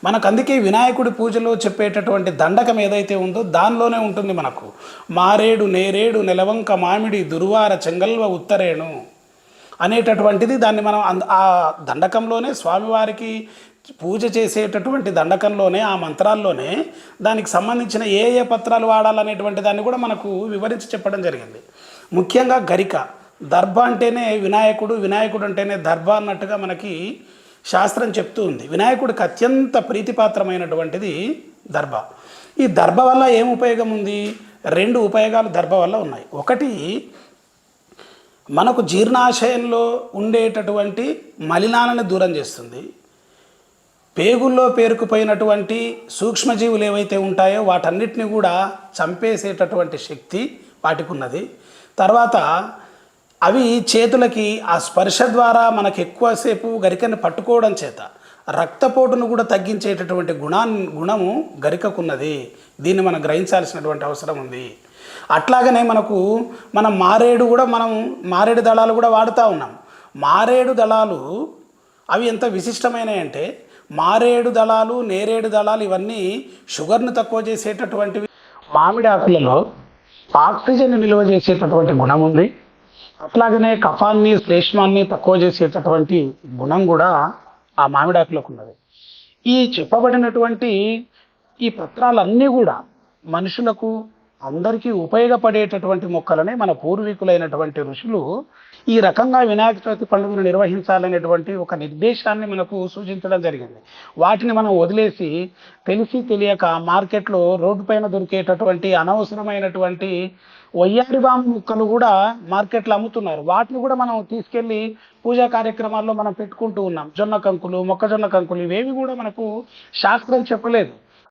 మనకు అందుకే వినాయకుడి పూజలో చెప్పేటటువంటి దండకం ఏదైతే ఉందో దానిలోనే ఉంటుంది మనకు. మారేడు నేరేడు నెలవంక మామిడి దుర్వార చెంగల్వ ఉత్తరేణు అనేటటువంటిది. దాన్ని మనం ఆ దండకంలోనే స్వామివారికి పూజ చేసేటటువంటి దండకంలోనే ఆ మంత్రాల్లోనే దానికి సంబంధించిన ఏ ఏ పత్రాలు వాడాలనేటువంటి దాన్ని కూడా మనకు వివరించి చెప్పడం జరిగింది. ముఖ్యంగా గరిక, దర్భ అంటేనే వినాయకుడు, వినాయకుడు అంటేనే దర్భ అన్నట్టుగా మనకి శాస్త్రం చెప్తూ ఉంది. వినాయకుడికి అత్యంత ప్రీతిపాత్రమైనటువంటిది దర్భ. ఈ దర్భ వల్ల ఏం ఉపయోగం ఉంది? రెండు ఉపయోగాలు దర్భ వల్ల ఉన్నాయి. ఒకటి, మనకు జీర్ణాశయంలో ఉండేటటువంటి మలినాలను దూరం చేస్తుంది. పేగుల్లో పేరుకుపోయినటువంటి సూక్ష్మజీవులు ఏవైతే ఉంటాయో వాటన్నిటిని కూడా చంపేసేటటువంటి శక్తి వాటికి ఉన్నది. తర్వాత అవి చేతులకి ఆ స్పర్శ ద్వారా మనకు ఎక్కువసేపు గరికని పట్టుకోవడం చేత రక్తపోటును కూడా తగ్గించేటటువంటి గుణము గరికకున్నది. దీన్ని మనం గ్రహించాల్సినటువంటి అవసరం ఉంది. అట్లాగనే మనం మారేడు దళాలు కూడా వాడుతూ ఉన్నాం. మారేడు దళాలు అవి ఎంత విశిష్టమైనవి అంటే, మారేడు దళాలు, నేరేడు దళాలు ఇవన్నీ షుగర్ను తక్కువ చేసేటటువంటివి. మామిడి ఆకులలో ఆక్సిజన్ నిల్వ చేసేటటువంటి గుణం ఉంది. అట్లాగనే కఫాన్ని, శ్లేష్మాన్ని తక్కువ చేసేటటువంటి గుణం కూడా ఆ మామిడాకులకు ఉన్నది. ఈ చెప్పబడినటువంటి ఈ పత్రాలన్నీ కూడా మనుషులకు అందరికీ ఉపయోగపడేటటువంటి మొక్కలనే మన పూర్వీకులైనటువంటి ఋషులు ఈ రకంగా వినాయక చవితి పండుగను నిర్వహించాలనేటువంటి ఒక నిర్దేశాన్ని మనకు సూచించడం జరిగింది. వాటిని మనం వదిలేసి తెలిసి తెలియక మార్కెట్లో రోడ్డు పైన దొరికేటటువంటి అనవసరమైనటువంటి వయ్యారిబాము మొక్కలు కూడా మార్కెట్లో అమ్ముతున్నారు. వాటిని కూడా మనం తీసుకెళ్ళి పూజా కార్యక్రమాల్లో మనం పెట్టుకుంటూ ఉన్నాం. జొన్న కంకులు, మొక్కజొన్న కంకులు ఇవేవి కూడా మనకు శాస్త్రం చెప్పలేదు.